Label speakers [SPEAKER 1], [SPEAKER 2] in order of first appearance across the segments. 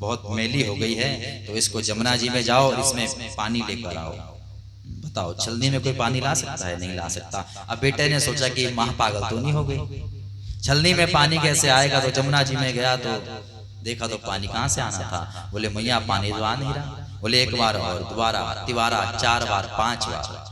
[SPEAKER 1] बहुत मैली हो गई है, तो इसको जमुना जी में जाओ और इसमें पानी लेकर आओ। बताओ, छलनी में कोई पानी ला सकता है? नहीं ला सकता। अब बेटे ने सोचा कि माँ पागल तो नहीं हो गई, छलनी में पानी कैसे आएगा? तो जमुना जी में गया तो देखा तो पानी कहाँ से आना था। बोले मैया पानी तो आ नहीं रहा। बोले एक बार और, दोबारा, तिबारा, 4 बार, 5 बार।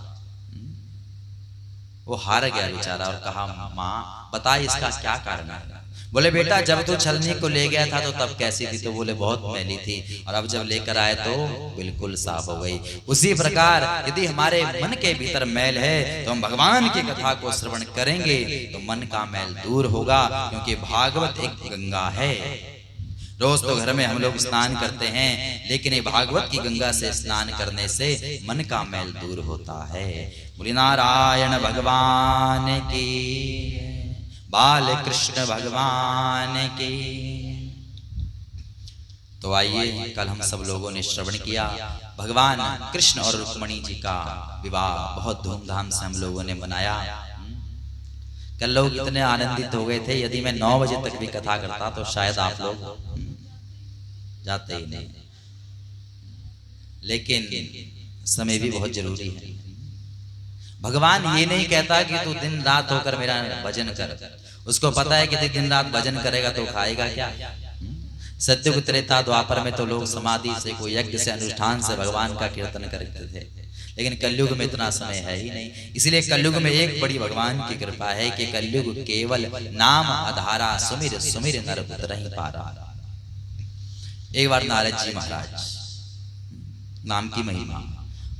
[SPEAKER 1] वो हार गया बेचारा और कहा माँ बता इसका क्या कारण है? बोले बेटा जब तू छलनी को ले गया था तो तब कैसी थी? तो बोले बहुत मैली थी, और अब जब लेकर आए तो बिल्कुल साफ हो गई। उसी प्रकार यदि हमारे मन के भीतर मैल है तो हम भगवान की कथा को श्रवण करेंगे तो मन का मैल दूर होगा, क्योंकि भागवत एक गंगा है। रोज तो घर में हम लोग स्नान करते हैं, लेकिन ये भागवत की गंगा से स्नान करने से मन का मैल दूर होता है। बोले नारायण भगवान की, बाल कृष्ण भगवान की। तो आइए, कल हम सब लोगों ने श्रवण किया भगवान कृष्ण और रुक्मणी जी का विवाह बहुत धूमधाम से हम लोगों ने मनाया। कल लोग इतने आनंदित हो गए थे, यदि मैं 9 बजे तक भी कथा करता तो शायद आप लोग जाते ही नहीं, लेकिन समय भी बहुत जरूरी है। भगवान ये नहीं कहता कि तू दिन रात होकर मेरा भजन कर, उसको पता है कि तू दिन रात भजन करेगा तो खाएगा क्या। सत्युग त्रेता द्वापर में तो लोग समाधि से, कोई यज्ञ से, अनुष्ठान से भगवान का कीर्तन करते थे, लेकिन कलयुग में इतना समय है ही नहीं। इसलिए कलयुग में एक बड़ी भगवान की कृपा है कि कलयुग केवल नाम आधारा, सुमिर सुमिर नर उतर ही पारा। एक बार नारद जी महाराज, नाम की महिमा,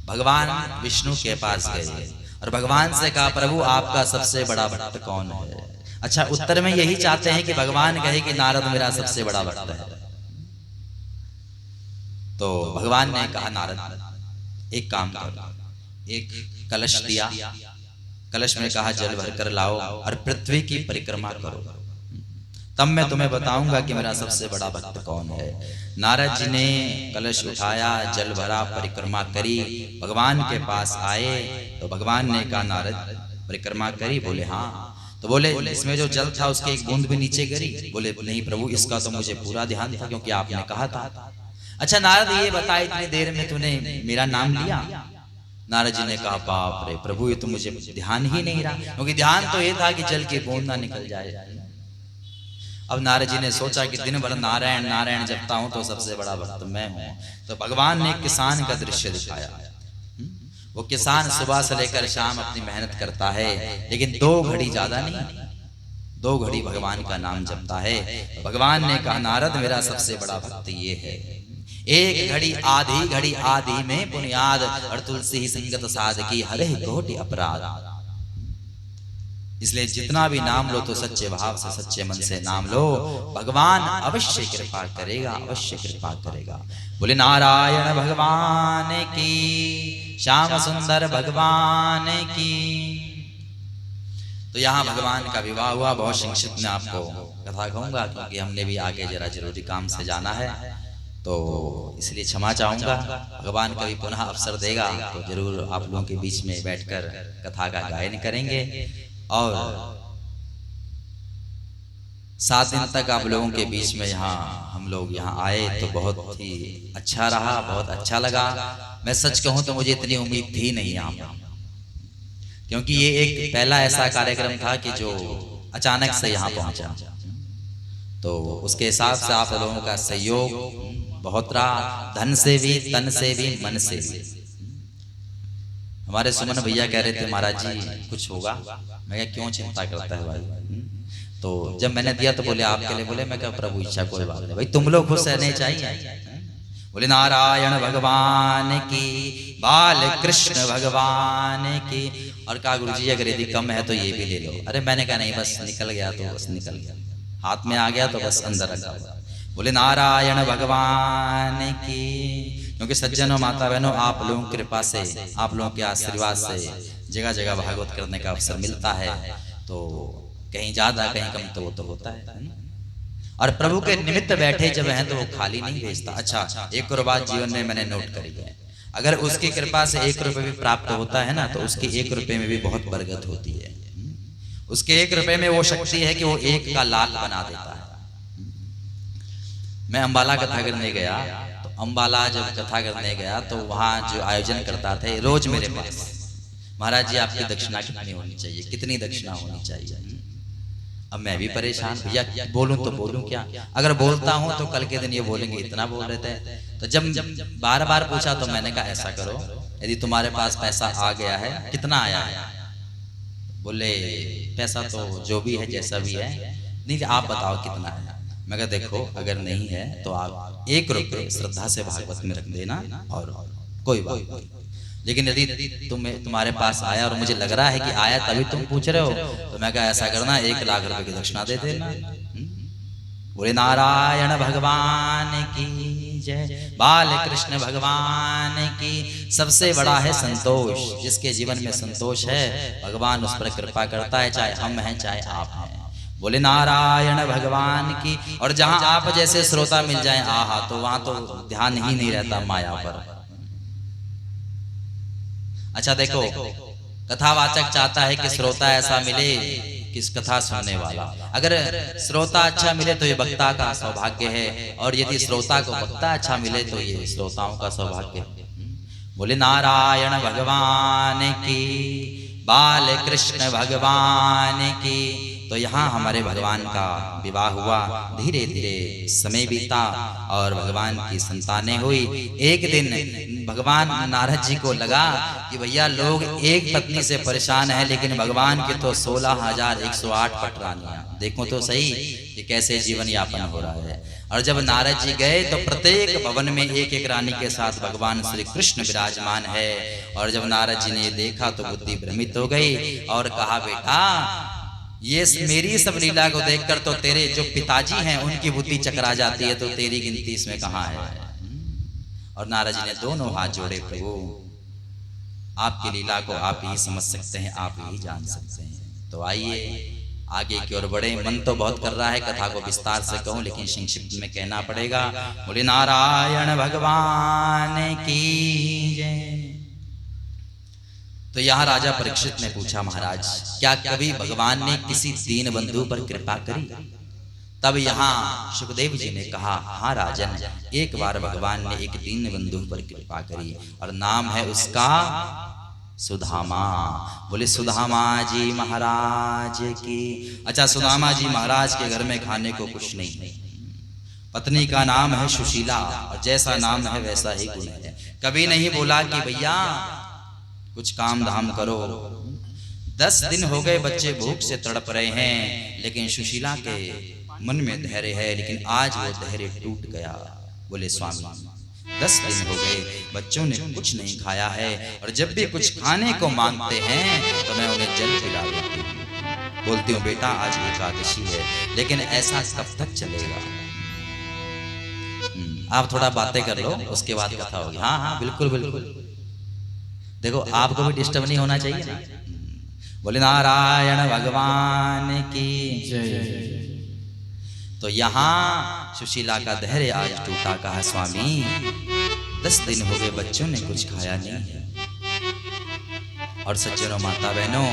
[SPEAKER 1] भगवान विष्णु के पास गए और भगवान से कहा प्रभु आपका सबसे बड़ा भक्त कौन है? अच्छा, उत्तर में यही चाहते हैं कि भगवान कहे कि नारद मेरा सबसे बड़ा भक्त है। तो भगवान ने कहा नारद एक काम करो, एक कलश दिया, कलश में कहा जल भरकर लाओ और पृथ्वी की परिक्रमा करो, तब मैं तुम्हें बताऊंगा कि मेरा सबसे बड़ा भक्त कौन है। नारद जी ने कलश उठाया, जल भरा, परिक्रमा करी, भगवान के पास आए तो भगवान ने कहा नारद परिक्रमा करी? बोले हाँ। तो बोले इसमें जो जल था उसके एक बूंद भी नीचे गिरी? बोले नहीं प्रभु, इसका तो मुझे पूरा ध्यान था क्योंकि आपने कहा था। अच्छा नारद ये बता, इतनी देर में तूने मेरा नाम लिया? नारद जी ने कहा बाप रे प्रभु, ये तो मुझे ध्यान ही नहीं रहा, क्योंकि ध्यान तो ये था कि जल की बूंद ना निकल जाए। अब नारद जी ने सोचा कि दिन भर नारायण नारायण जपता हूं तो सबसे बड़ा भक्त मैं हूं। तो भगवान ने किसान का दृश्य दिखाया। वो किसान सुबह से लेकर शाम अपनी मेहनत करता है, लेकिन 2 घड़ी ज्यादा नहीं, 2 घड़ी भगवान का नाम जपता है। तो भगवान ने कहा नारद मेरा सबसे बड़ा भक्त ये है, 1 घड़ी आधी में पुनियाद, और तुलसी ही संगत साधकी हरे कोटि अपराध। इसलिए जितना भी नाम लो तो सच्चे भाव से, सच्चे मन से नाम लो, भगवान अवश्य कृपा करेगा, अवश्य कृपा करेगा। बोले नारायण भगवान की, श्याम सुंदर भगवान की। तो यहाँ भगवान का विवाह हुआ। बहुत संक्षिप्त में आपको कथा कहूंगा, क्योंकि हमने भी आगे जरा जरूरी काम से जाना है, तो इसलिए क्षमा चाहूंगा। भगवान कभी पुनः अवसर देगा तो जरूर आप लोगों के बीच में बैठकर कथा का गायन करेंगे। और 7 दिन तक आप लोगों के बीच में हम लोग यहाँ आए तो बहुत ही अच्छा रहा, बहुत अच्छा लगा। मैं सच कहूँ तो मुझे इतनी उम्मीद थी नहीं यहाँ पर, क्योंकि ये एक पहला ऐसा कार्यक्रम था कि जो अचानक से यहाँ पहुंचा। तो उसके हिसाब से आप लोगों का सहयोग बहुत रहा, धन से भी, तन से भी, मन से भी। हमारे सुमन भैया कह रहे थे महाराज जी कुछ होगा। मैं क्या, क्यों चिंता करता है भाई? तो जब मैंने दिया तो बोले आपके लिए। बोले मैं क्या प्रभु इच्छा कोई बात नहीं भाई, तुम लोग खुश रहने चाहिए। बोले नारायण भगवान की, बाल कृष्ण भगवान की। और कहा गुरु जी अगर यदि कम है तो ये भी ले लो। अरे मैंने कहा नहीं, बस निकल गया तो बस निकल गया, हाथ में आ गया तो बस अंदर रखा। बोले नारायण भगवान की। क्योंकि सज्जनों, माता बहनों, आप लोगों की कृपा से, आप लोगों के आशीर्वाद से जगह जगह भागवत करने का अवसर मिलता है। तो कहीं ज्यादा कहीं कम तो वो तो होता है ना। और प्रभु के निमित्त बैठे जब हैं तो वो खाली नहीं भेजता। अच्छा, एक और बात जीवन में मैंने नोट करी है, अगर उसकी कृपा से 1 रुपये भी प्राप्त होता है ना, तो उसके 1 रुपये में भी बहुत बरकत होती है। उसके 1 रुपये में वो शक्ति है कि वो 1 का लाख बना देता है। मैं अम्बाला कथा करने गया, तो अम्बाला जब कथा करने गया तो वहाँ जो आयोजन करता थे रोज मेरे पास, महाराज जी आपकी दक्षिणा कितनी होनी चाहिए, कितनी दक्षिणा होनी चाहिए। अब मैं भी परेशान, भैया बोलूं तो बोलूं क्या, अगर बोलता हूं तो कल के दिन ये बोलेंगे इतना बोल रहे थे। तो जब बार बार पूछा तो मैंने कहा ऐसा करो, यदि तुम्हारे पास पैसा आ गया है, कितना आया है, बोले पैसा तो जो भी है जैसा भी है, नहीं आप बताओ कितना है। मैं कहा देखो अगर नहीं है तो आप 1 रुपये श्रद्धा से भागवत में रख देना और कोई बात नहीं, लेकिन यदि तुम्हारे पास आया और मुझे लग रहा है कि आया तभी तुम पूछ रहे हो, तो मैं कहा ऐसा करना 1 लाख रुपए की दक्षिणा दे देना। बोले नारायण भगवान की जय, बाल कृष्ण भगवान की। सबसे बड़ा है संतोष, जिसके जीवन में संतोष है भगवान उस पर कृपा करता है, चाहे हम हैं चाहे आप हैं। बोले नारायण भगवान की। और जहां आप जैसे श्रोता मिल जाए आहा, तो वहां तो ध्यान ही नहीं रहता माया पर। अच्छा देखो, कथावाचक चाहता है कि श्रोता ऐसा मिले किस कथा सुनने वाला, अगर श्रोता अच्छा मिले तो ये वक्ता का सौभाग्य है, और यदि श्रोता को वक्ता अच्छा मिले तो ये श्रोताओं का सौभाग्य है। बोले नारायण भगवान की, बाल कृष्ण भगवान की। तो यहाँ हमारे भगवान का विवाह हुआ, धीरे धीरे समय बीता और भगवान की संतानें हुई। एक दिन भगवान नारद जी को लगा कि भैया लोग एक पत्नी से परेशान है, लेकिन भगवान के तो 16,108 पटरानियां, देखो तो सही कि कैसे जीवन यापन हो रहा है। और जब नारद जी गए तो प्रत्येक भवन में एक एक रानी के साथ भगवान श्री कृष्ण विराजमान है। और जब नारद जी ने देखा तो बुद्धि भ्रमित हो गई और कहा बेटा ये मेरी सब लीला को देखकर तो तेरे जो पिताजी हैं उनकी बुद्धि चकरा जाती है, तो तेरी गिनती इसमें कहाँ है। और नारद जी ने दोनों हाथ जोड़े, प्रभु आपकी लीला को आप ही समझ सकते हैं, आप ही जान सकते हैं। तो आइए आगे की ओर बढ़े। मन तो बहुत कर रहा है, कथा को विस्तार से कहूं लेकिन संक्षिप्त में कहना पड़ेगा। बोले नारायण भगवान की जय। तो यहाँ राजा परीक्षित ने पूछा, महाराज क्या कभी भगवान ने किसी दीन बंधु पर कृपा करी? तब यहाँ सुखदेव जी ने कहा, हाँ राजन, एक बार भगवान ने एक दीन बंधु पर कृपा करी और नाम है उसका सुदामा। बोले सुदामा जी महाराज की। अच्छा, सुदामा जी महाराज के घर में खाने को कुछ नहीं, पत्नी का नाम है सुशीला और जैसा नाम है वैसा ही गुण है। कभी नहीं बोला कि भैया कुछ काम धाम करो। 10 दिन हो गए बच्चे भूख से तड़प रहे हैं, लेकिन सुशीला के मन में धैर्य है, लेकिन आज वो धैर्य टूट गया। बोले स्वामी 10 दिन हो गए बच्चों ने कुछ नहीं खाया है, और जब भी कुछ खाने को मांगते हैं तो मैं उन्हें जल पिला देती हूँ। बोलती हूँ बेटा आज एकादशी है, लेकिन ऐसा कब तक चलेगा? आप थोड़ा बातें कर लो, उसके बाद कथा होगी। हाँ हाँ बिल्कुल बिल्कुल। देखो आपको भी डिस्टर्ब नहीं होना चाहिए ना। बोले नारायण भगवान की जय। तो यहाँ सुशीला का धैर्य आज टूटा। कहा स्वामी 10 दिन हो गए बच्चों ने कुछ खाया नहीं है। और सज्जनों माता बहनों,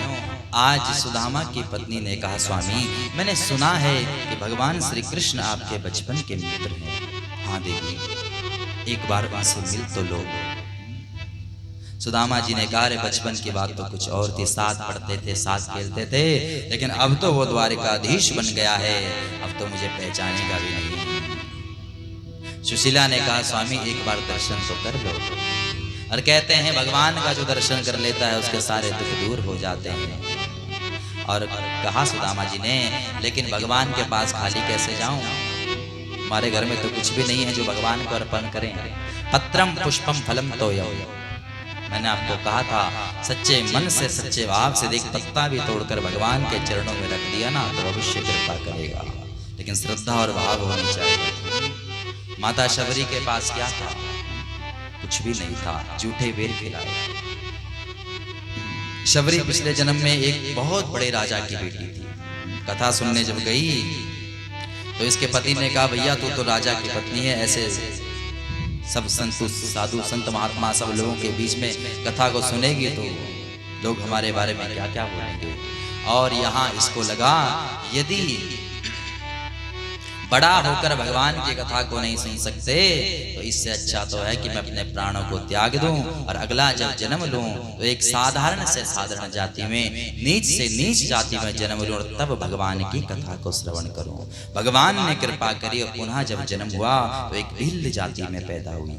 [SPEAKER 1] आज सुदामा की पत्नी ने कहा स्वामी मैंने सुना है कि भगवान श्री कृष्ण आपके बचपन के मित्र हैं। हाँ देवी एक बार उनसे मिल तो लो। सुदामा जी ने कहा बचपन की बात तो कुछ और थी, साथ पढ़ते थे साथ खेलते थे, लेकिन अब तो वो द्वारिकाधीश बन गया है, अब तो मुझे पहचानेगा भी नहीं। सुशीला ने कहा स्वामी एक बार दर्शन तो कर लो। और कहते हैं भगवान का जो दर्शन कर लेता है उसके सारे दुख दूर हो जाते हैं। और कहा सुदामा जी ने लेकिन भगवान के पास खाली कैसे जाऊं? हमारे घर में तो कुछ भी नहीं है जो भगवान को अर्पण करें। पत्रम पुष्पम फलम तो यो। मैंने आपको कहा था सच्चे मन से सच्चे भाव से एक पत्ता भी तोड़कर भगवान के चरणों में रख दिया ना तो अवश्य कृपा करेगा, लेकिन श्रद्धा और भाव होनी चाहिए। माता शबरी के पास क्या था? कुछ भी नहीं था, जूठे बेर खिलाए। शबरी पिछले जन्म में एक बहुत बड़े राजा की बेटी थी। कथा सुनने जब गई तो इसके पति ने कहा भैया तू तो राजा की पत्नी है, ऐसे सब संत साधु संत महात्मा सब लोगों के बीच में कथा को सुनेगी तो लोग हमारे बारे में क्या क्या बोलेंगे। और यहाँ इसको लगा यदि बड़ा होकर भगवान की कथा को नहीं सुन सकते तो इससे अच्छा तो है कि मैं अपने प्राणों को त्याग दूं और अगला जब जन्म लूं तो एक साधारण से साधारण जाति में, नीच से नीच जाति में जन्म लूं और तब भगवान की कथा को श्रवण करूं। भगवान ने कृपा करी और पुनः जब जन्म हुआ तो एक भिल्ल जाति में पैदा हुई।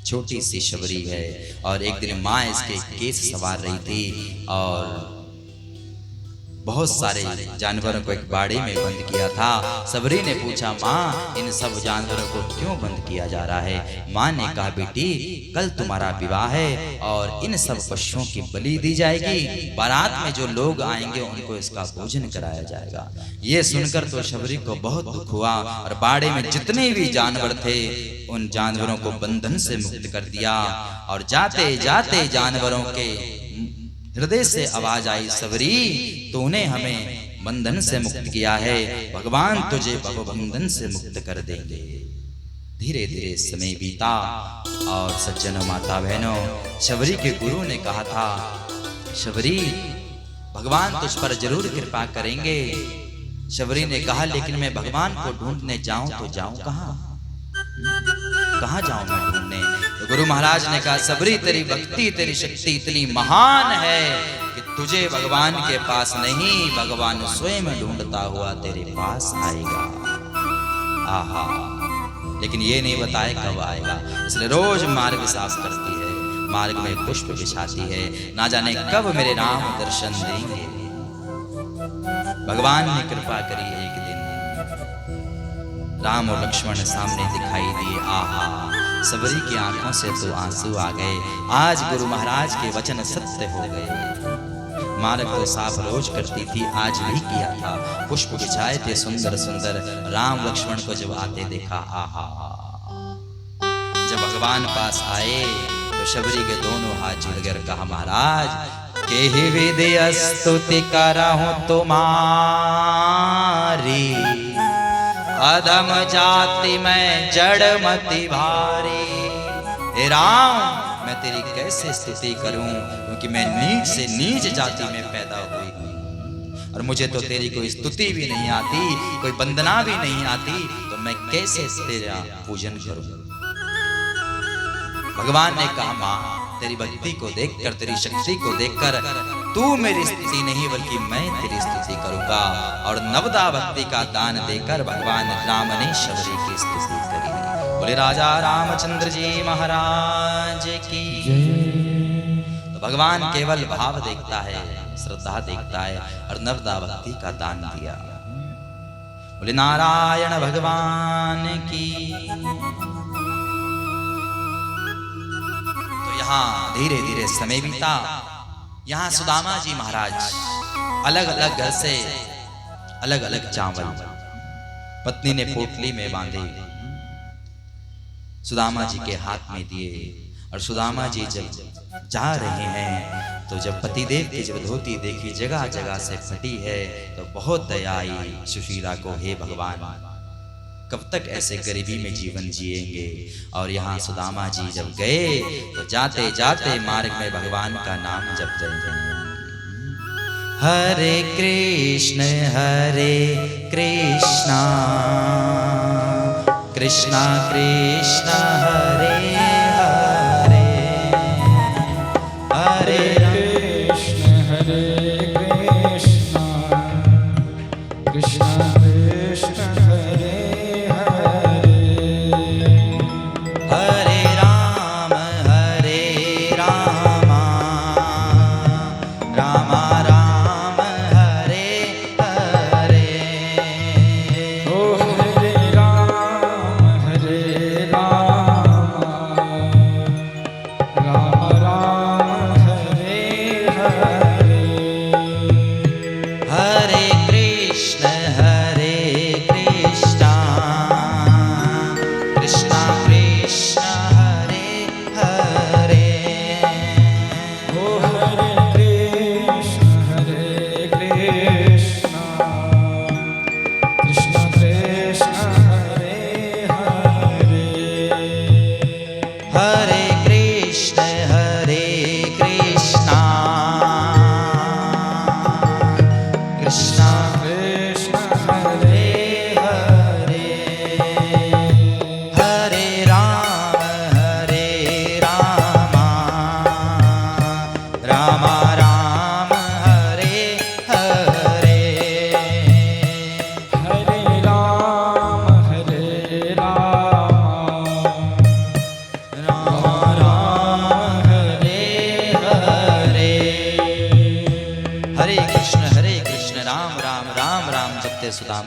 [SPEAKER 1] छोटी सी शबरी है और एक दिन माँ इसके केस सवार रही थी और बहुत सारे जानवरों को एक बाड़े में बंद किया था। सबरी ने पूछा, माँ इन सब जानवरों को क्यों बंद किया जा रहा है? माँ ने कहा, बेटी कल तुम्हारा विवाह है और इन सब पशुओं की बलि दी जाएगी। बारात में जो लोग आएंगे उनको इसका भोजन कराया जाएगा। ये सुनकर तो शबरी को बहुत दुख हुआ और बाड़े में जितने भी जानवर थे उन जानवरों को बंधन से मुक्त कर दिया। और जाते जाते जानवरों के हृदय से आवाज आई, सबरी तूने हमें बंधन से मुक्त किया है, भगवान तुझे भवबंधन से मुक्त कर देंगे। धीरे धीरे समय बीता और सज्जनों, माता बहनों, शबरी के गुरु ने कहा था, शबरी भगवान तुझ पर जरूर कृपा करेंगे। शबरी ने कहा, लेकिन मैं भगवान को ढूंढने जाऊं तो जाऊं कहाँ जाऊं मैं ढूंढने? तो गुरु महाराज ने कहा, सबरी तेरी भक्ति तेरी शक्ति इतनी महान है कि तुझे भगवान के पास नहीं, भगवान स्वयं ढूंढता हुआ तेरे पास आएगा। आहा, लेकिन ये नहीं बताए कब आएगा, इसलिए रोज मार्ग साफ करती है, मार्ग में पुष्प बिछाती है, ना जाने कब मेरे राम दर्शन देंगे। भगवान ने कृपा करी, एक दिन राम और लक्ष्मण सामने दिखाई दिए। आहा, सबरी की आंखों से तो आंसू आ गए। आज गुरु महाराज के वचन सत्य हो गए। मार्ग तो साफ रोज करती थी, आज भी किया था। पुष्प बिछाए थे सुंदर सुंदर। राम लक्ष्मण को जब आते देखा, आहा, जब भगवान पास आए तो शबरी के दोनों हाथ जुड़कर कहा, महाराज के ही विधि स्तुति करहूं तुम्हारी, अधम जाति में जड़मति भारी। हे राम, मैं तेरी कैसे स्तुति करूं, क्योंकि मैं नीच से नीच जाति में पैदा हुई हूं और मुझे तो तेरी कोई स्तुति भी नहीं आती, कोई वंदना भी नहीं आती, तो मैं कैसे तेरा पूजन करूं? भगवान ने कहा, मां तेरी भक्ति को देखकर, तेरी शक्ति को देखकर तू मेरी स्तुति नहीं बल्कि मैं तेरी स्तुति करूंगा। और नवदा भक्ति का दान देकर भगवान राम ने शबरी की स्तुति करी। बोले राजा रामचंद्र जी महाराज की जय। तो भगवान केवल भाव देखता है, श्रद्धा देखता है और नवदा भक्ति का दान दिया। बोले नारायण भगवान की। यहाँ धीरे धीरे समय बीता। यहाँ सुदामा जी महाराज अलग अलग घर से अलग अलग चावल पत्नी ने पोटली में बांधे, सुदामा जी के हाथ में दिए। और सुदामा जी जब जा रहे हैं तो जब पतिदेव की जब धोती देखी जगह जगह से फटी है तो बहुत दया आई सुशीला को, हे भगवान कब तक ऐसे गरीबी में जीवन जिएंगे। और यहाँ सुदामा जी जब गए तो जाते जाते मार्ग में भगवान का नाम जपते हैं, हरे कृष्ण कृष्णा कृष्णा कृष्णा हरे हरे, हरे
[SPEAKER 2] कृष्ण कृष्णा कृष्णा कृष्ण हरे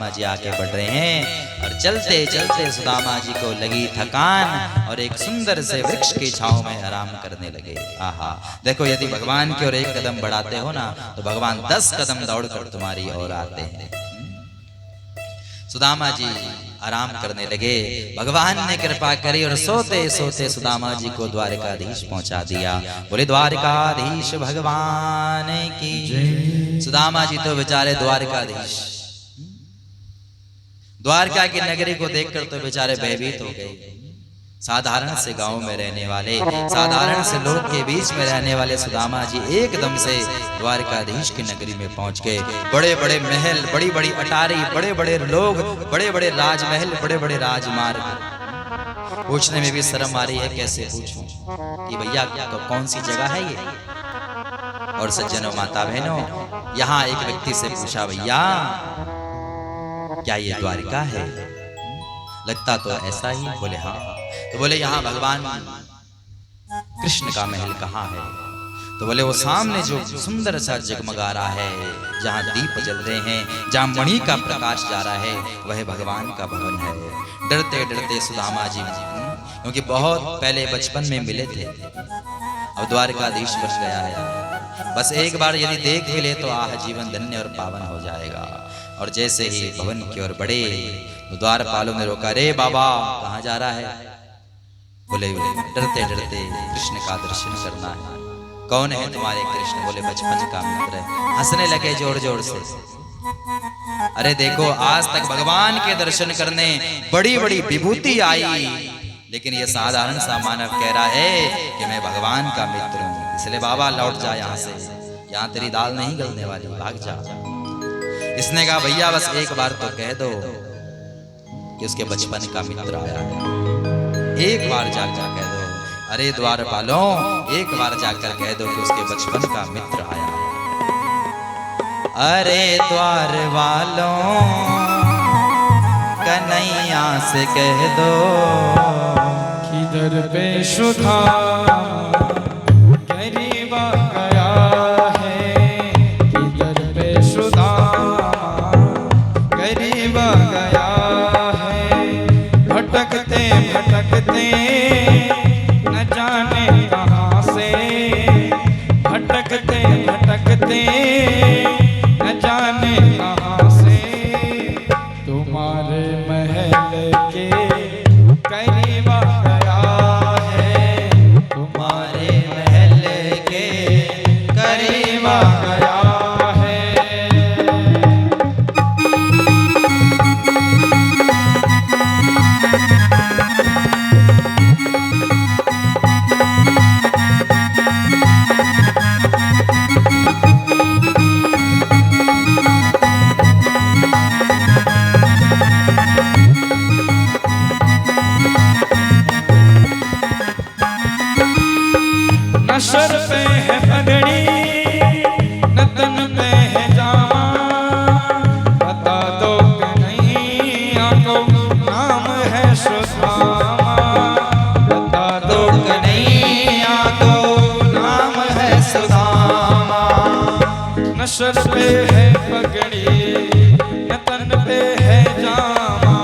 [SPEAKER 1] सुदामा जी आगे बढ़ रहे हैं और चलते चलते सुदामा जी को लगी थकान और एक सुंदर से वृक्ष की छांव में आराम करने लगे। आहा, देखो यदि भगवान की ओर एक कदम बढ़ाते हो ना तो भगवान 10 कदम दौड़कर तुम्हारी ओर आते हैं। सुदामा जी आराम करने लगे, भगवान ने कृपा करी और सोते सोते सुदामा जी को द्वारकाधीश पहुंचा दिया। बोले द्वारकाधीश भगवान की। सुदामा जी तो बेचारे द्वारकाधीश, द्वारका की नगरी को देखकर तो बेचारे भयभीत हो गए। साधारण से गांव में रहने वाले, साधारण से लोग के बीच में रहने वाले सुदामा जी एकदम से द्वारकाधीश की नगरी में पहुंच गए। बड़े बड़े महल, बड़ी बड़ी अटारी, बड़े बड़े लोग, बड़े बड़े राजमहल, बड़े बड़े राजमार्ग। पूछने में भी शर्म आ रही है, कैसे पूछूं कि भैया कौन सी जगह है ये। और सज्जनों, माता बहनों, यहाँ एक व्यक्ति से पूछा, भैया क्या ये द्वारिका है? लगता तो ऐसा ही। बोले हाँ। तो बोले यहाँ भगवान कृष्ण का महल कहाँ है? तो बोले वो सामने जो सुंदर सा जगमगा रहा है, जहाँ दीप जल रहे हैं, जहाँ मणि का प्रकाश जा रहा है, वह भगवान का भवन है। डरते डरते सुदामा जी, क्योंकि बहुत पहले बचपन में मिले थे, अब द्वारकाधीश बन गया है, बस एक बार यदि देख भी ले तो आह जीवन धन्य और पावन हो जाएगा। और जैसे ही भवन की ओर बढ़े तो द्वारपालों ने रोका, रे बाबा कहाँ जा रहा है? बोले डरते डरते कृष्ण का दर्शन करना है। कौन है तुम्हारे कृष्ण? बोले बचपन का मित्र है। हंसने लगे जोर जोर से। अरे देखो, आज तक भगवान के दर्शन करने बड़ी बड़ी विभूति आई, लेकिन ये साधारण सा मानव कह रहा है कि मैं भगवान का मित्र हूं। इसलिए बाबा लौट जा यहाँ से, यहाँ तेरी दाल नहीं गलने वाली, भाग जा। इसने कहा भैया बस एक बार तो कह दो कि उसके बचपन का मित्र आया है, एक बार जाकर कह दो। अरे द्वारपालों, एक बार जाकर कह दो कि उसके बचपन का मित्र आया है। अरे द्वारपालों, कन्हैया से कह दो
[SPEAKER 2] किधर पे सुधा गरीबा गया है, किधर पे सुधा गरीबा गया है। भटकते भटकते न जाने कहाँ से, भटकते भटकते न जाने कहाँ से, तुम्हारे महल के करीब आ गया है, तुम्हारे महल के करीब आ गया है। न सर पे है पगड़ी, न तन पे है जामा, बता दो कन्हैया को नाम है सुदामा, बता दो कन्हैया को नाम है सुदामा। न सर पे है पगड़ी, न तन पे है जामा,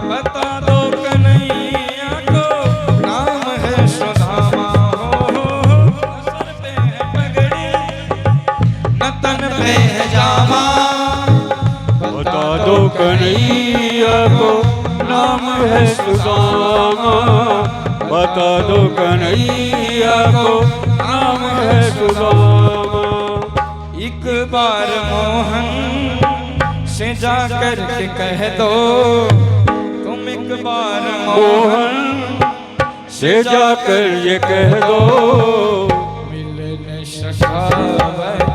[SPEAKER 2] बता दो कन्हैया को नाम है सुदामा।
[SPEAKER 3] बता दो कन्हैया को नाम है सुदामा, बता दो कन्हैया को नाम है सुदामा।
[SPEAKER 2] एक बार मोहन से जाकर के कह दो, तुम एक बार
[SPEAKER 3] मोहन से जाकर ये कह दो,
[SPEAKER 2] मिलने सखावत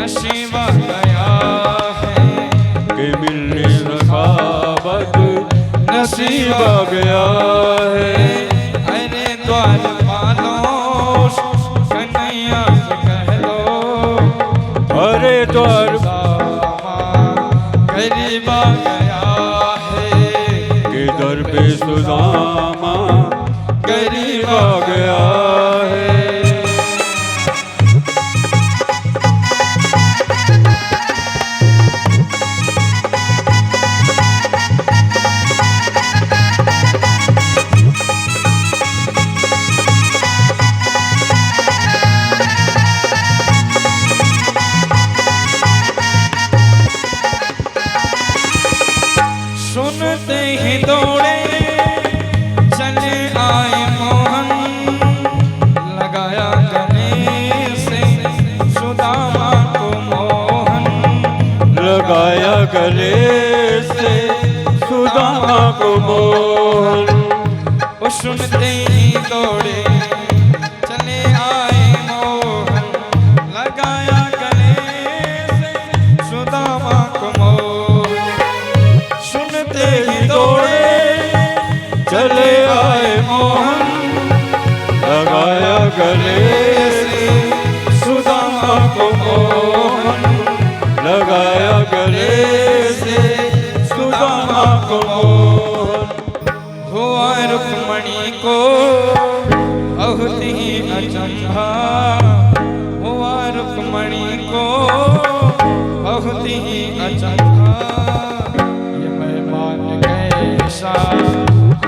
[SPEAKER 2] नसीबा गया है,
[SPEAKER 3] कि मिलने सखावत नसीबा गया है।
[SPEAKER 2] अरे द्वारपालों, कन्हैया से कह दो,
[SPEAKER 3] अरे
[SPEAKER 2] सुदामा करीब आ गया है,
[SPEAKER 3] कि दर पे सुदामा करीब आ गया है।
[SPEAKER 2] वो सुनते ही दौड़े चले आए मोहन, लगाया गले से सुदामा को मोह। सुनते ही दौड़े
[SPEAKER 3] चले आए मोहन, लगाया गले से सुदामा को मोहन, लगाया गले से सुदामा को मोहन।
[SPEAKER 2] हुआ रुक्मणी को बहुत ही अचंभा, हुआ रुक्मणी को बहुत ही अचंभा। ये मेहमान कैसा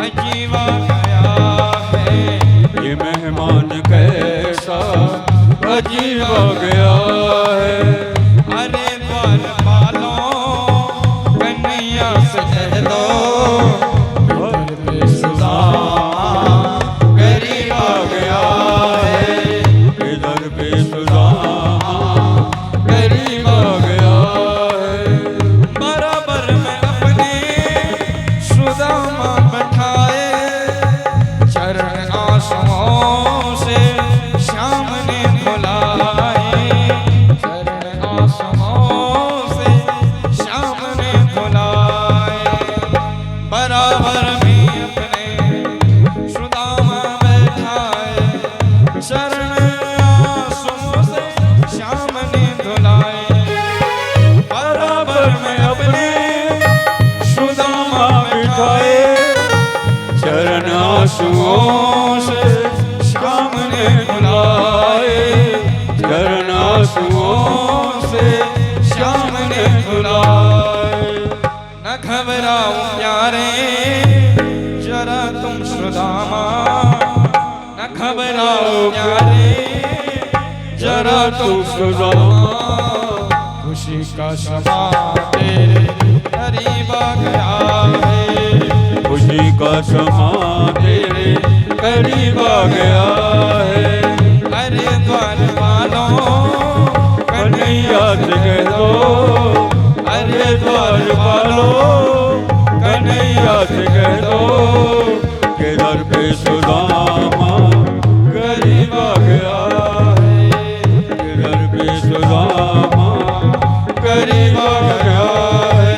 [SPEAKER 2] अजीबा गया है,
[SPEAKER 3] ये मेहमान कैसा अजीब गया है।
[SPEAKER 2] अरे द्वारपालों कन्हैया से कह दो, घर पे सुदामा
[SPEAKER 3] गरीब आ गया है, इधर पे सुदामा गरीब आ गया है।
[SPEAKER 2] बराबर में अपने सुदामा बैठाए, चरण आंसुओं से श्याम ने धुलाए, चरण आंसुओं से श्याम ने धुलाए। बराबर में अपने सुदामा बैठाए, चरण आंसुओं से श्याम ने धुलाए। बराबर में अपने
[SPEAKER 3] सुदामा बिठाए, चरण आंसुओं से श्याम ने धुलाए, चरण आंसुओं से श्याम ने धुलाए।
[SPEAKER 2] न घबराओ प्यारे जरा तुम सुदामा, न घबराओ प्यारे
[SPEAKER 3] जरा तू सुदामा,
[SPEAKER 2] खुशी का समा तेरे करीब आ गया है,
[SPEAKER 3] खुशी का समा तेरे करीब आ गया है।
[SPEAKER 2] अरे द्वारपालों
[SPEAKER 3] कन्हैया से कह दो, अरे द्वारपालो कन्हैया से कह दो, कि दर पे सुदामा गरीब आ गया है, कि दर पे सुदामा गरीब आ गया है,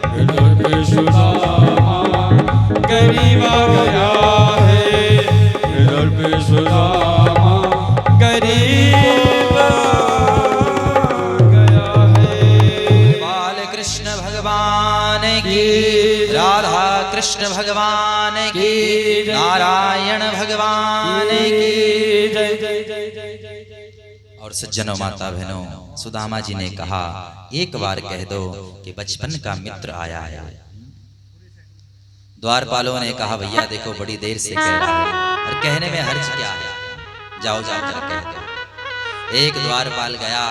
[SPEAKER 3] कि दर पे सुदामा
[SPEAKER 2] गरीब आ गया है,
[SPEAKER 3] कि दर पे सुदामा
[SPEAKER 2] गरीब आ गया है।
[SPEAKER 1] बाल कृष्ण भगवान की, राधा कृष्ण भगवान की, नारायण भगवान की जय जय जय जय जय। और सज्जनों माता बहनों, सुदामा जी ने कहा एक बार कह दो कि बचपन का मित्र आया है। द्वारपालों ने कहा भैया देखो बड़ी देर से कह रहा है और कहने में हर्ज क्या है, जाओ जाकर कह दो। एक द्वारपाल गया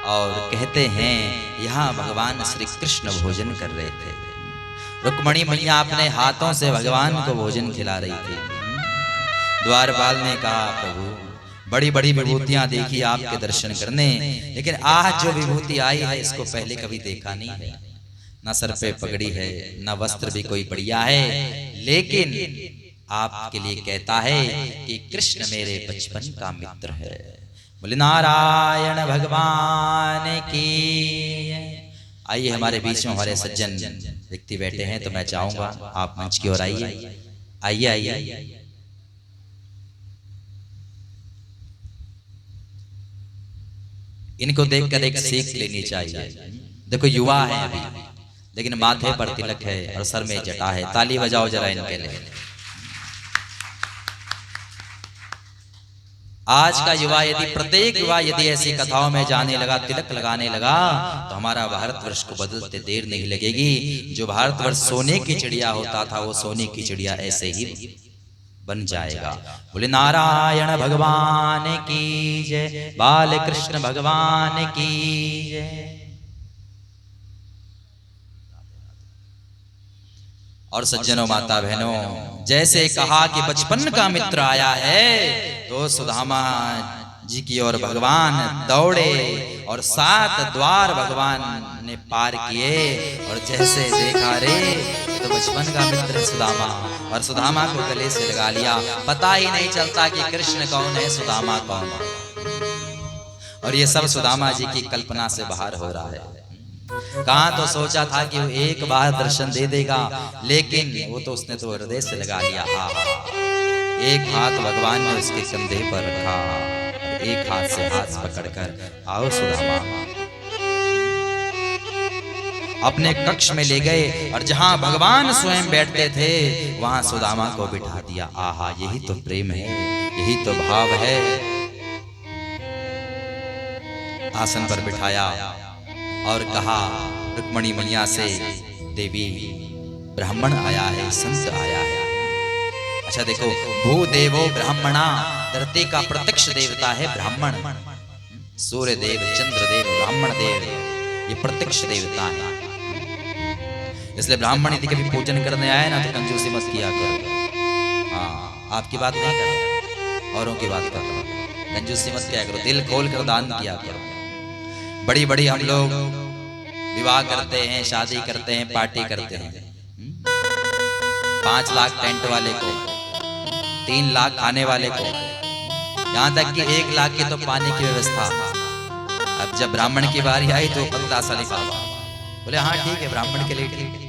[SPEAKER 1] और कहते हैं यहाँ भगवान श्री कृष्ण भोजन कर रहे थे। रुक्मणी मैया अपने हाथों से भगवान को भोजन खिला रही थी। द्वारपाल ने कहा प्रभु बड़ी बड़ी विभूतियां देखी आपके दर्शन करने, लेकिन आज जो विभूति आई है इसको पहले कभी देखा नहीं है। न सर पे पगड़ी है, न वस्त्र भी कोई बढ़िया है, लेकिन आपके लिए कहता है कि कृष्ण मेरे बचपन का मित्र है। बोले नारायण भगवान की। आइए हमारे बीच में हमारे सज्जन व्यक्ति बैठे हैं, तो मैं चाहूंगा आप मंच की ओर आइए। आइए आइए इनको देखकर एक सीख लेनी चाहिए। देखो युवा है अभी, लेकिन माथे पर तिलक है और सर में जटा है। ताली बजाओ जरा इनके लिए। आज का युवा यदि प्रत्येक युवा यदि ऐसी कथाओं में जाने लगा, तिलक लगाने लगा, तो हमारा भारतवर्ष को बदलते देर नहीं लगेगी। जो भारतवर्ष सोने की चिड़िया होता था वो सोने की चिड़िया ऐसे ही बन जाएगा। बोले नारायण भगवान की जय, बाल कृष्ण भगवान की जय। और सज्जनों माता बहनों, जैसे कहा कि बचपन का मित्र आया है, तो सुदामा जी की ओर भगवान दौड़े और 7 द्वार भगवान ने पार किए। और जैसे देखा रे तो बचपन का मित्र सुदामा और सुदामा को गले से लगा लिया। पता ही नहीं चलता कि कृष्ण कौन है, सुदामा कौन है। और ये सब सुदामा जी की कल्पना से बाहर हो रहा है। कहाँ तो सोचा था कि वो एक बार दर्शन दे देगा, लेकिन वो तो उसने तो हृदय से लगा लिया। एक हाथ भगवान ने उसके कंधे पर रखा, एक हाथ से हाथ पकड़कर आओ सुदामा, अपने कक्ष में ले गए और जहां भगवान स्वयं बैठते थे वहां सुदामा को बिठा दिया। आहा, यही तो प्रेम है, यही तो भाव है। आसन पर बिठाया और कहा रुक्मणी मैया से, देवी ब्राह्मण आया है, संत आया है। अच्छा देखो, भूदेवो ब्राह्मणा, धरती का प्रत्यक्ष देवता है ब्राह्मण। सूर्य देव, चंद्र देव, ब्राह्मण देव, ये प्रत्यक्ष देवता है। इसलिए ब्राह्मण यदि कभी पूजन करने आए ना तो कंजूसी मत किया करो। हाँ, आपकी बात नहीं कर रहा, औरों की बात कर रहा। कंजूसी मत किया करो, दिल खोल कर दान किया करो। बड़ी बड़ी हम लोग विवाह करते हैं, शादी करते हैं, पार्टी करते हैं। 5 लाख टेंट वाले को, 3 लाख खाने वाले को, यहाँ तक कि 1 लाख की तो पानी की व्यवस्था। अब जब ब्राह्मण की बारी आई तो 15 साल बाबा बोले हाँ ठीक है, ब्राह्मण के लिए ठीक है।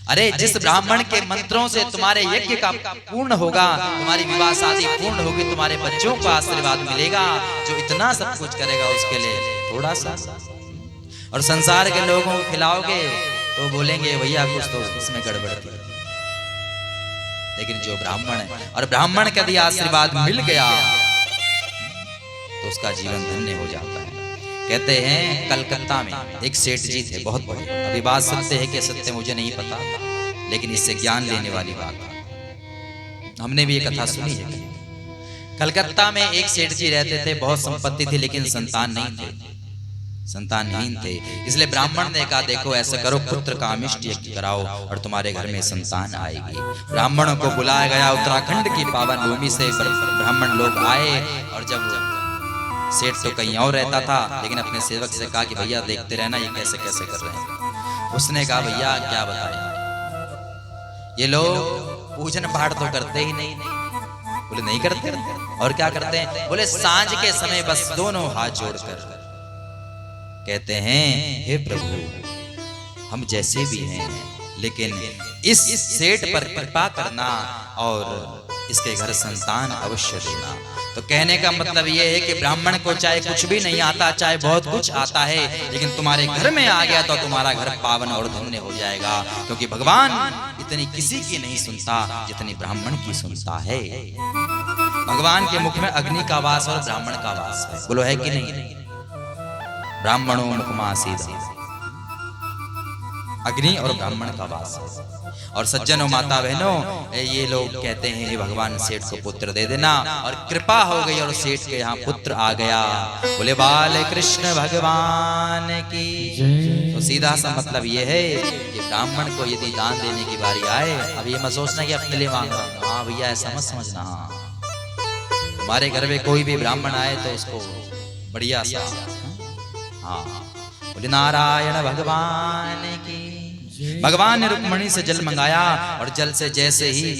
[SPEAKER 1] अरे जिस ब्राह्मण के मंत्रों से तुम्हारे यज्ञ का पूर्ण होगा, तुम्हारी विवाह शादी पूर्ण होगी, तुम्हारे बच्चों को आशीर्वाद मिलेगा, जो इतना सब कुछ करेगा उसके लिए थोड़ा सा। और संसार के लोगों को खिलाओगे तो बोलेंगे भैया कुछ तो इसमें गड़बड़ थी। लेकिन जो ब्राह्मण है, और ब्राह्मण का यदि आशीर्वाद मिल गया तो उसका जीवन धन्य हो जाता है। कहते हैं कलकत्ता में एक सेठ जी थे, बहुत बड़े। अभी बात सत्य है कि सत्य मुझे नहीं पता, लेकिन इससे ज्ञान लेने वाली बात है। हमने भी ये कथा सुनी है। कलकत्ता में एक सेठ जी रहते थे, बहुत संपत्ति थी, लेकिन संतान नहीं थे, संतानहीन थे। इसलिए ब्राह्मण ने कहा देखो ऐसा करो, पुत्र का अमिष्ट यज्ञ कराओ और तुम्हारे घर में संतान आएगी। ब्राह्मणों को बुलाया गया, उत्तराखंड की पावन भूमि से ब्राह्मण लोग आए। और जब सेठ तो कहीं और रहता था, लेकिन अपने सेवक से कहा कि भैया देखते रहना ये कैसे कैसे कर रहे हैं। उसने कहा भैया क्या बताएं, ये लोग पूजन पाठ तो करते ही नहीं। बोले नहीं करते, और क्या करते हैं? बोले सांझ के समय बस दोनों हाथ जोड़कर कहते हैं हे प्रभु हम जैसे भी हैं, लेकिन इस सेठ पर कृपा करना और इसके घर संतान अवश्य देना। तो कहने का मतलब ये है कि ब्राह्मण को चाहे कुछ भी नहीं आता, चाहे बहुत कुछ आता है, लेकिन तुम्हारे घर में आ गया तो तुम्हारा घर पावन और धन्य हो जाएगा। क्योंकि भगवान इतनी किसी की नहीं सुनता जितनी ब्राह्मण की सुनता है। भगवान के मुख में अग्नि का वास और ब्राह्मण का वास है, बोलो है कि नहीं? ब्राह्मणों मुखमा सीधा, अग्नि और ब्राह्मण का वास है। और सज्जनों माता बहनों, ये लोग कहते हैं हे भगवान सेठ को पुत्र दे देना, और कृपा हो गई और सेठ के यहाँ पुत्र आ गया। बोले बाल कृष्ण भगवान की। तो सीधा सा मतलब ये है कि ब्राह्मण को यदि दान देने की बारी आए, अब ये मत सोचना कि अपने लिए मांग रहा हूं, हाँ भैया ऐसा मत समझना। हमारे घर में कोई भी ब्राह्मण आए तो उसको बढ़िया सा, हाँ बोले नारायण भगवान की। भगवान ने रुक्मणी से जल मंगाया और जल से जैसे ही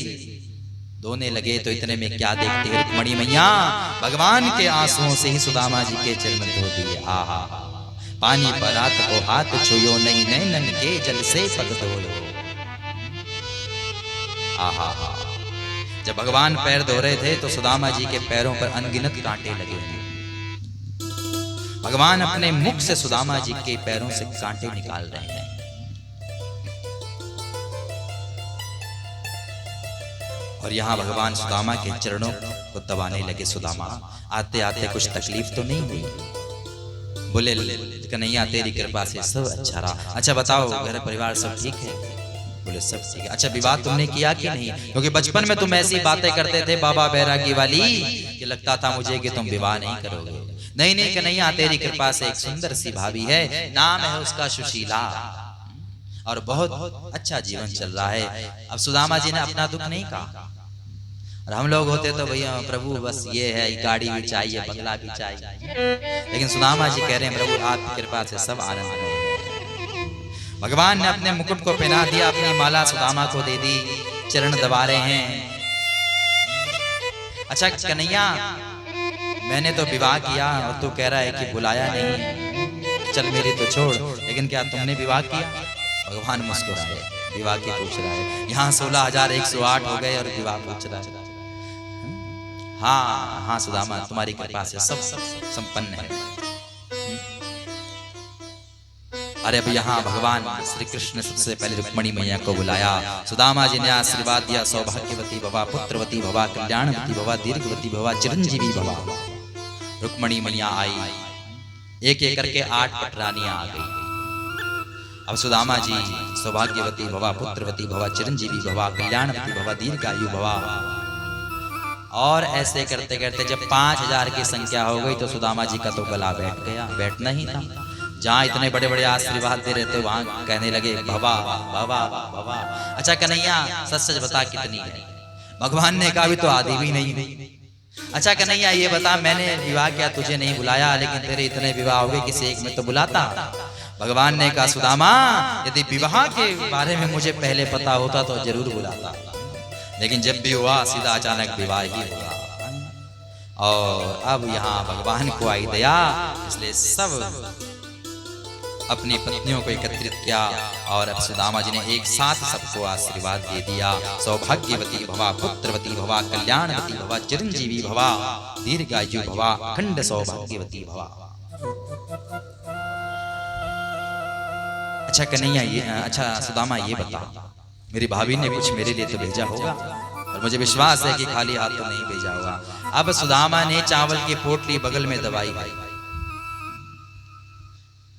[SPEAKER 1] धोने लगे तो इतने में क्या देखते हैं रुक्मणी मैया, भगवान के आंसुओं से ही सुदामा जी के चरण धो दिए। आहा, पानी पर हाथ को हाथ छुयो नहीं, नैनन के जल से पग धोयो। आहा, जब भगवान पैर धो रहे थे तो सुदामा जी के पैरों पर अनगिनत कांटे लगे हैं। भगवान अपने मुख से सुदामा जी के पैरों से कांटे निकाल रहे हैं। और यहाँ भगवान सुदामा के चरणों को दबाने लगे। सुदामा आते आते कुछ तकलीफ तो नहीं हुई? बोले कन्हैया तेरी कृपा से सब अच्छा रहा। अच्छा बताओ घर परिवार सब ठीक है? बोले सब ठीक है। अच्छा विवाह तुमने किया कि नहीं? क्योंकि बचपन में तुम ऐसी बातें करते थे बाबा बैरागी वाली कि लगता था मुझे कि तुम विवाह नहीं करोगे। नहीं नहीं कन्हैया तेरी कृपा से एक सुंदर सी भाभी है, नाम है उसका सुशीला, और बहुत अच्छा जीवन चल रहा है। अब सुदामा जी ने अपना दुख नहीं कहा, और हम लोग होते तो भैया प्रभु बस ये है गाड़ी भी चाहिए, बंगला भी चाहिए, लेकिन सुदामा जी कह रहे हैं प्रभु आपकी कृपा से सब आनंद है। भगवान ने अपने मुकुट को पहना दिया, अपनी माला सुदामा को दे दी, चरण दबा रहे हैं। अच्छा कन्हैया, मैंने तो विवाह किया और तू कह रहा है कि बुलाया नहीं, चल मेरी तो छोड़, लेकिन क्या तुमने विवाह किया? भगवान मुस्कुराए, विवाह की पूछ रहा है। यहाँ 16,108 हो गए और विवाह पूछ रहा है। हाँ हाँ सुदामा, तुम्हारी कृपा से सब संपन्न है। अरे अब यहाँ भगवान श्री कृष्ण ने सबसे पहले रुक्मणी मैया को बुलाया। सुदामा जी ने आशीर्वाद दिया, सौभाग्यवती भवा, पुत्रवती भवा, कल्याणवती भवा, दीर्घवती भवा, चिरंजीवी भवा। रुक्मणी मैया आई, एक एक करके 8 पटरानियां आ गई। अब सुदामा जी सौभाग्यवती भवा, पुत्रवती भवा, चिरंजीवी भवा, कल्याणवती भवा, दीर्घायु भवा, और ऐसे करते करते जब 5000 की संख्या हो गई तो सुदामा जी का तो गला बैठ गया, बैठना ही था। जहाँ इतने बड़े बड़े आशीर्वाद दे रहे थे वहां कहने लगे भवा भवा भवा। अच्छा कन्हैया सच सच बता कितनी है? भगवान ने कहा भी तो आधी भी नहीं है। अच्छा कन्हैया ये बता, मैंने विवाह किया, तुझे नहीं बुलाया, लेकिन तेरे इतने विवाह हो गए, किसी एक में तो बुलाता। भगवान ने कहा सुदामा, यदि विवाह के बारे में मुझे पहले पता होता तो जरूर बुलाता, लेकिन जब भी हुआ सीधा अचानक विवाह ही हुआ। और अब यहाँ भगवान को आई दया, इसलिए सब अपनी पत्नियों को एकत्रित किया और अब सुदामा जी ने एक साथ सबको आशीर्वाद दे दिया। सौभाग्यवती भवा, पुत्रवती भवा, कल्याणवती भवा, चिरंजीवी भवा, दीर्घायु भवा, अखंड सौभाग्यवती भवा। अच्छा कन्हैया ये, अच्छा सुदामा ये बता, मेरी भाभी ने कुछ मेरे लिए तो भेजा होगा और मुझे विश्वास है कि खाली हाथ तो नहीं भेजा होगा। अब सुदामा ने चावल की पोटली बगल में दबाई।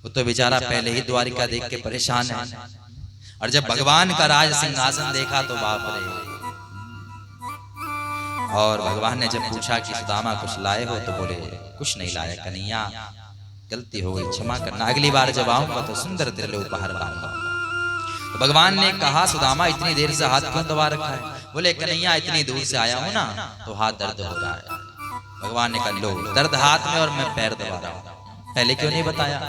[SPEAKER 1] वो तो बेचारा पहले ही द्वारिका देख के परेशान है, और जब भगवान का राज सिंहासन देखा तो बाप रे। और भगवान ने जब पूछा कि सुदामा कुछ लाए हो तो बोले कुछ नहीं लाया कन्हैया, गलती हो गई, क्षमा करना, अगली बार जब आऊंगा तो सुंदर तेरे लिए उपहार लाऊंगा। तो भगवान ने कहा सुदामा इतनी देर से हाथ क्यों दबा रखा है? बोले कन्हैया इतनी दूर से आया हूं ना तो हाथ दर्द हो रहा है। भगवान ने कहा लो दर्द हाथ में और मैं पैर दबा रहा हूं, पहले क्यों नहीं बताया?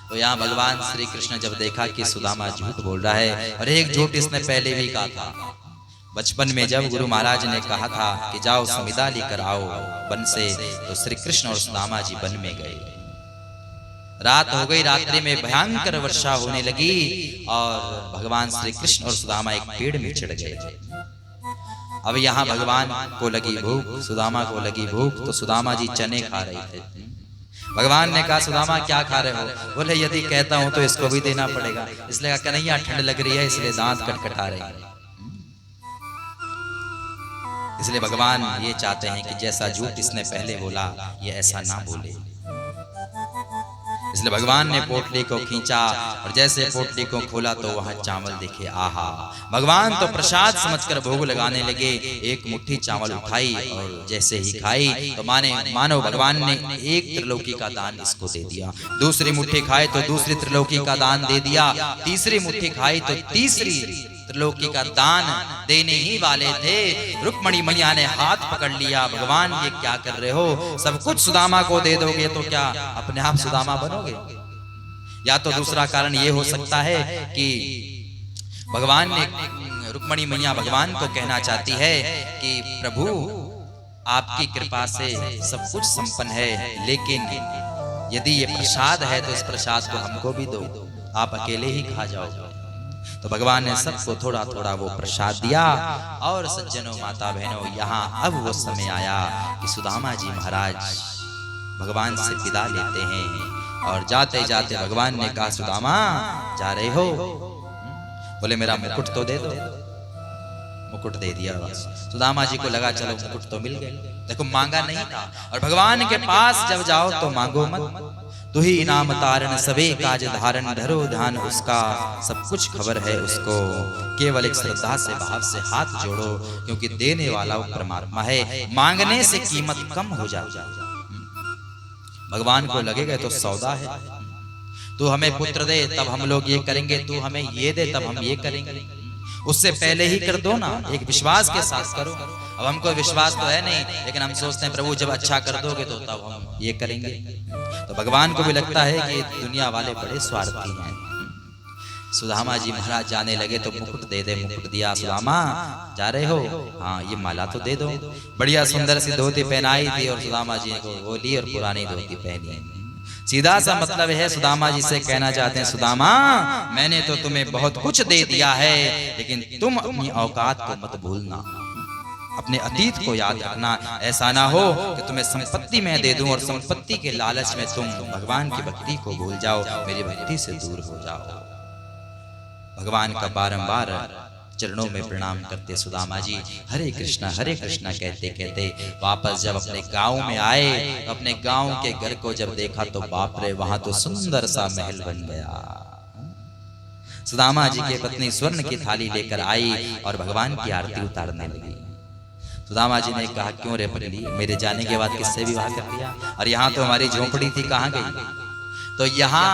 [SPEAKER 1] तो यहाँ भगवान श्री कृष्ण जब देखा कि सुदामा झूठ बोल रहा है, और एक झूठ इसने पहले भी कहा था। बचपन में जब गुरु महाराज ने कहा था कि जाओ समिधा लेकर आओ वन से, तो श्री कृष्ण और सुदामा जी वन में गए। रात हो गई, रात्रि में भयंकर वर्षा होने लगी और भगवान श्री कृष्ण और सुदामा एक पेड़ में चढ़ गए। अब यहाँ भगवान को लगी भूख, सुदामा को लगी भूख, तो सुदामा जी चने खा रहे थे। भगवान ने कहा सुदामा क्या खा रहे हो? बोले यदि कहता हूं तो इसको भी देना पड़ेगा। इसलिए कन्हैया ठंड लग रही है इसलिए दांत कटकटा रहे हैं। इसलिए भगवान ये चाहते हैं कि जैसा झूठ इसने पहले बोला ये ऐसा ना बोले। इसलिए भगवान ने पोटली को खींचा और जैसे पोटली को खोला तो वहां चावल दिखे। आहा, भगवान तो प्रसाद समझकर भोग लगाने लगे। एक मुट्ठी चावल उठाई और जैसे ही खाई तो मानो भगवान ने एक त्रिलोकी का दान इसको दे दिया। दूसरी मुट्ठी खाए तो दूसरी त्रिलोकी का दान दे दिया। तीसरी मुट्ठी खाई तो तीसरी त्रिलोकी का दान देने ही वाले थे। रुक्मणी मैया ने हाथ पकड़ लिया, भगवान ये क्या कर रहे हो? सब कुछ सुदामा को दे दोगे तो क्या अपने आप सुदामा बनोगे? या तो दूसरा कारण ये हो सकता है कि भगवान ने, रुक्मणी मैया भगवान को कहना चाहती है कि प्रभु आपकी कृपा से सब कुछ संपन्न है, लेकिन यदि ये प्रसाद है तो इस प्रसाद को हमको भी दो, आप अकेले ही खा जाओ। तो भगवान ने सबको थोड़ा थोड़ा वो प्रसाद दिया। और सज्जनों माता बहनों, यहाँ अब वो समय आया कि सुदामा जी महाराज भगवान से विदा लेते हैं। और जाते जाते भगवान ने कहा सुदामा जा रहे हो? बोले मेरा मुकुट तो दे दो। मुकुट दे दिया। सुदामा जी को लगा चलो मुकुट तो मिल गए। देखो मांगा नहीं था। और भगवान के पास जब जाओ तो मांगो मत, तू ही इनाम तारण सबे काज धारण, धरो ध्यान उसका सब कुछ खबर है उसको। केवल एक श्रद्धा से भाव से हाथ जोड़ो, क्योंकि देने वाला वो परमात्मा है, मांगने से कीमत कम हो जाती। भगवान को लगेगा तो सौदा है, तू हमें पुत्र दे तब हम लोग ये करेंगे, तू हमें ये दे तब हम ये करेंगे। उससे पहले ही कर दो ना, एक विश्वास के साथ करो। अब हमको विश्वास तो है नहीं, लेकिन हम सोचते हैं प्रभु जब अच्छा कर दोगे तो तब हम ये करेंगे। तो भगवान को भी लगता है कि दुनिया वाले बड़े स्वार्थी हैं, सुदामा जी महाराज जाने लगे तो मुकुट दे दे, मुकुट दिया। सुदामा जा रहे हो? हाँ, ये माला तो दे दो। बढ़िया सुंदर सी धोती पहनाई थी और सुदामा जी को वो ली और पुरानी धोती पहनी। सीधा सा मतलब है, सुदामा जी से कहना चाहते हैं, सुदामा मैंने तो तुम्हें बहुत कुछ दे दिया है, लेकिन तुम अपनी औकात को मत भूलना, अपने अतीत को याद रखना। ऐसा ना हो कि तुम्हें संपत्ति मैं दे दूं और संपत्ति के लालच में तुम भगवान की भक्ति को भूल जाओ, मेरी भक्ति से दूर हो जाओ। भगवान का बारंबार चरणों में प्रणाम करते सुदामा जी हरे कृष्णा कहते कहते वापस जब अपने गांव में आए, तो अपने गांव के घर को जब देखा तो बाप रे, वहां तो सुंदर सा महल बन गया। सुदामा जी की पत्नी स्वर्ण की थाली लेकर आई और भगवान की आरती उतारने लगी। सुदामा जी ने कहा, क्यों रे पगली, मेरे जाने के बाद किससे विवाह कर दिया? और यहाँ तो हमारी झोंपड़ी थी, कहाँ गई? तो यहाँ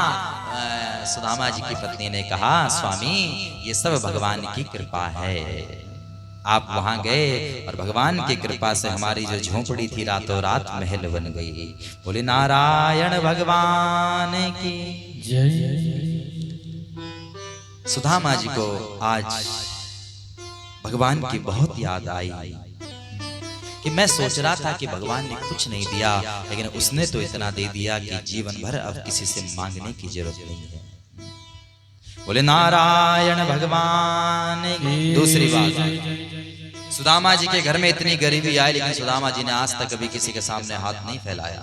[SPEAKER 1] सुदामा जी की पत्नी ने कहा, स्वामी ये सब भगवान की कृपा है। आप वहां गए और भगवान की कृपा से हमारी जो झोंपड़ी थी रातों रात महल बन गई। बोले नारायण भगवान की जय। सुदामा जी को आज भगवान की बहुत याद आई कि मैं सोच रहा था कि भगवान ने कुछ नहीं दिया, लेकिन उसने तो इतना दे दिया कि जीवन भर अब किसी से मांगने की जरूरत नहीं है। बोले नारायण भगवान की। दूसरी बात, सुदामा जी के घर में इतनी गरीबी आई, लेकिन सुदामा जी ने आज तक कभी किसी के सामने हाथ नहीं फैलाया।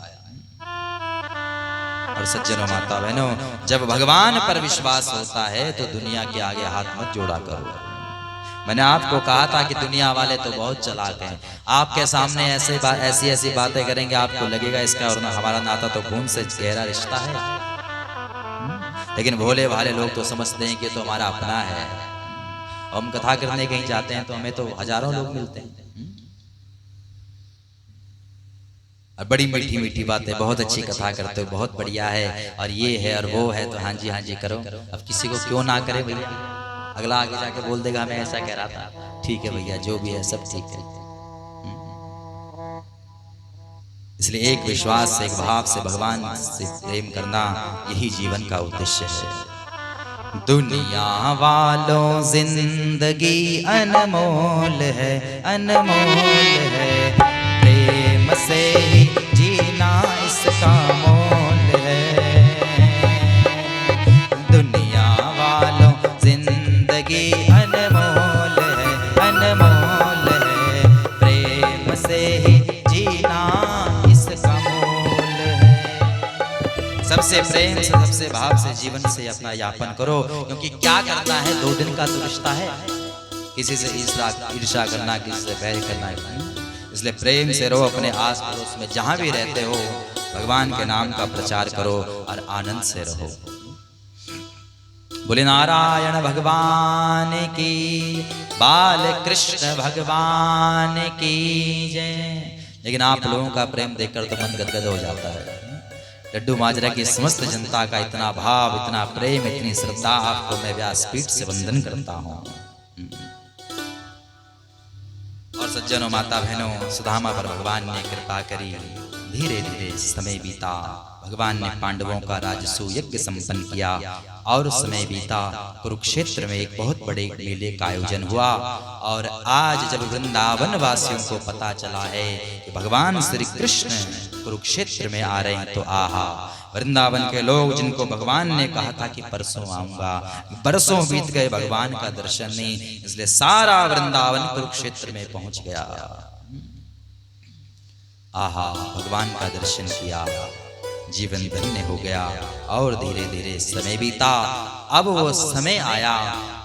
[SPEAKER 1] और सज्जनों, माता बहनों, जब भगवान पर विश्वास होता है तो दुनिया के आगे हाथ मत जोड़ा करो। मैंने आपको कहा था कि दुनिया वाले तो बहुत चालाक हैं, आपके सामने ऐसी बातें करेंगे, आपको लगेगा इसका और हमारा नाता तो खून से गहरा रिश्ता है। लेकिन भोले भाले लोग तो समझते हैं कि तो हमारा अपना है। हम कथा करने कहीं जाते हैं तो हमें तो हजारों लोग मिलते हैं और बड़ी मीठी मीठी बातें, बहुत अच्छी कथा करते हो, बहुत बढ़िया है, और ये है और वो है, तो हाँ जी करो। अब किसी को क्यों ना करे भैया, अगला आगे जाके बोल देगा मैं ऐसा कह रहा था। ठीक है भैया, जो भी है सब ठीक है। इसलिए एक विश्वास से, एक भाव से भगवान से प्रेम करना, यही जीवन का उद्देश्य है। दुनिया वालों जिंदगी अनमोल है, अनमोल है, प्रेम से ही जीना इसका मोल है। दुनिया वालों जिंदगी अनमोल है, अनमोल है, प्रेम से ही जीना इसका मोल है। सबसे प्रेम से, सबसे भाव से जीवन से अपना यापन करो, क्योंकि क्या करना है, 2 दिन का तो रिश्ता है। किसी से ईर्ष्या करना, किसी से बैर करना, इसलिए प्रेम से रहो। अपने आस पड़ोस में जहां भी रहते हो भगवान के नाम का प्रचार करो और आनंद से रहो। बोले नारायण भगवान की, बाल कृष्ण भगवान की जय। लेकिन आप लोगों का प्रेम देखकर तो मन गदगद हो जाता है। लड्डू माजरा की समस्त जनता का इतना भाव, इतना प्रेम, इतनी श्रद्धा, आपको मैं व्यासपीठ से वंदन करता हूँ। और सज्जनों, माता बहनों, सुदामा पर भगवान ने कृपा करी। धीरे धीरे समय बीता, भगवान ने पांडवों का राजसूय यज्ञ संपन्न किया और समय बीता। कुरुक्षेत्र में एक बहुत बड़े मेले का आयोजन हुआ और आज जब वृंदावन वासियों को पता चला है कि भगवान श्री कृष्ण कुरुक्षेत्र में आ रहे हैं, तो आहा, वृंदावन के लोग जिनको भगवान ने कहा था कि परसों आऊंगा, बरसों बीत गए, भगवान का दर्शन नहीं। इसलिए सारा वृंदावन कुरुक्षेत्र में पहुंच गया। आहा, भगवान का दर्शन किया, जीवन धन्य हो गया। और धीरे धीरे समय बीता। अब वो समय आया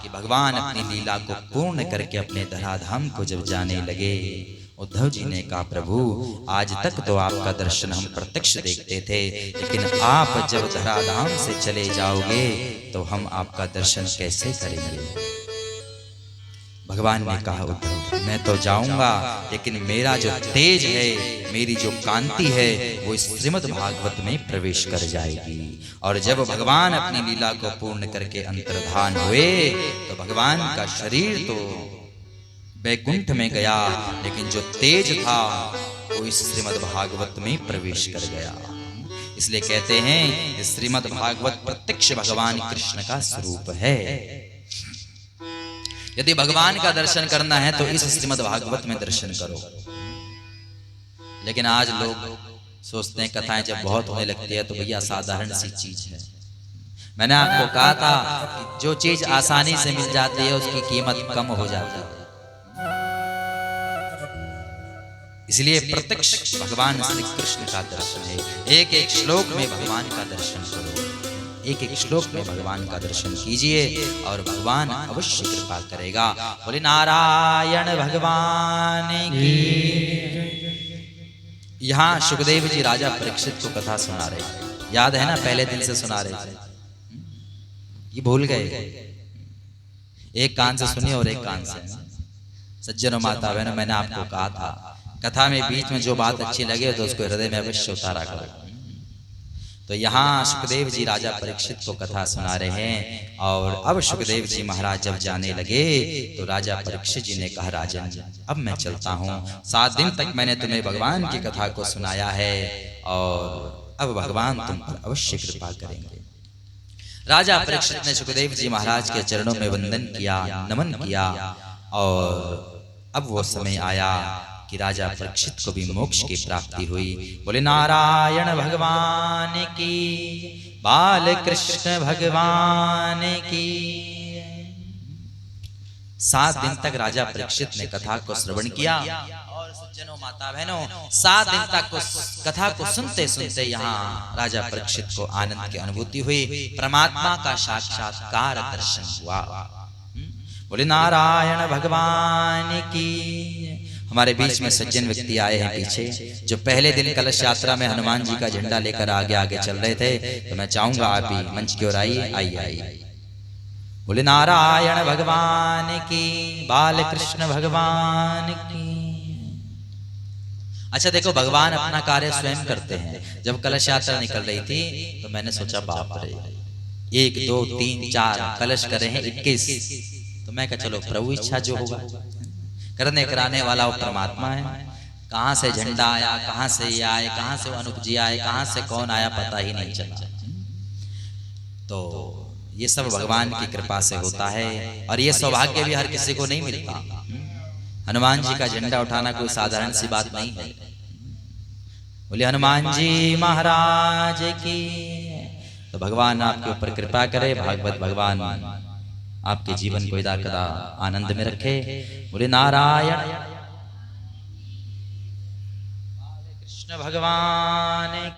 [SPEAKER 1] कि भगवान अपनी लीला को पूर्ण करके अपने धराधाम को जब जाने लगे। उद्धव जी ने कहा, प्रभु आज तक तो आपका दर्शन हम प्रत्यक्ष देखते थे, लेकिन आप जब धराधाम से चले जाओगे तो हम आपका दर्शन कैसे करेंगे। भगवान ने कहा, उद्धव मैं तो जाऊंगा, लेकिन मेरा जो तेज है, मेरी जो कांति है, वो इस श्रीमद् भागवत में प्रवेश कर जाएगी। और जब भगवान अपनी लीला को पूर्ण करके अंतर्धान हुए तो भगवान का शरीर तो वैकुंठ में गया, लेकिन जो तेज था वो इस श्रीमद् भागवत में प्रवेश कर गया। इसलिए कहते हैं श्रीमद् भागवत प्रत्यक्ष भगवान कृष्ण का स्वरूप है। यदि भगवान का दर्शन करना है तो इस श्रीमद् भागवत में दर्शन करो। लेकिन आज लोग सोचते हैं कथाएं जब बहुत होने लगती है तो भैया साधारण सी चीज है। मैंने आपको कहा था कि जो चीज आसानी से मिल जाती है उसकी कीमत कम हो जाती है। इसलिए प्रत्यक्ष भगवान श्री कृष्ण का दर्शन है। एक एक श्लोक में भगवान का दर्शन करो, एक एक श्लोक में भगवान का दर्शन कीजिए और भगवान अवश्य कृपा करेगा। बोले नारायण भगवान की। यहाँ सुखदेव जी राजा परीक्षित को कथा सुना रहे थे, याद है ना, पहले दिन से सुना रहे थे, ये भूल गए। एक कान से सुनिए और एक कान से। सज्जनों माता बहनों, मैंने आपको कहा था कथा में बीच में जो बात अच्छी लगे तो उसको हृदय में अवश्य उतारा करो। तो यहाँ सुखदेव जी राजा परीक्षित को कथा सुना रहे हैं और अब सुखदेव जी महाराज जब जाने लगे तो राजा परीक्षित जी ने कहा, राजन अब मैं चलता हूँ। 7 दिन तक मैंने तुम्हें भगवान की कथा को सुनाया है और अब भगवान तुम पर अवश्य कृपा करेंगे। राजा परीक्षित ने सुखदेव जी महाराज के चरणों में वंदन किया, नमन किया और अब वो समय आया कि राजा परीक्षित को भी मोक्ष की प्राप्ति हुई। बोले नारायण भगवान की, बाल कृष्ण भगवान की। 7 दिन तक राजा परीक्षित ने कथा को श्रवण किया और सज्जनों माता बहनों 7 दिन तक कथा को सुनते सुनते यहाँ राजा परीक्षित को आनंद की अनुभूति हुई, परमात्मा का साक्षात्कार दर्शन हुआ। बोले नारायण भगवान की। हमारे बीच में सज्जन व्यक्ति आए हैं पीछे, जो पहले दिन कलश यात्रा में हनुमान जी का झंडा लेकर आगे आगे चल रहे थे। तो मैं चाहूंगा आप भी मंच की ओर आइए, आइए आइए। बोले नारायण भगवान की, बाल कृष्ण भगवान की। अच्छा देखो, भगवान अपना कार्य स्वयं करते हैं। जब कलश यात्रा निकल रही थी तो मैंने सोचा बाप रे, 1 2 3 4 कलश कर रहे हैं 21। तो मैं कहा चलो प्रभु इच्छा जो होगा, करने कराने वाला वो परमात्मा है। कहां से झंडा आया, कहां से ये आए, कहां से अनुप जी आए, कहां से कौन आया पता ही नहीं चला। तो ये सब भगवान की कृपा से होता है और ये सौभाग्य भी हर किसी को नहीं मिलता। हनुमान जी का झंडा उठाना कोई साधारण सी बात नहीं है। बोले हनुमान जी महाराज की। तो भगवान आपके ऊपर कृपा करे, भागवत भगवान आपके जीवन को इदा कदा आनंद में रखे। बोले नारायण कृष्ण भगवान।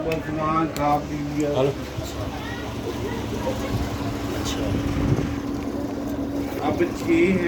[SPEAKER 4] वर्तमान खा पी लिया अब 6 हैं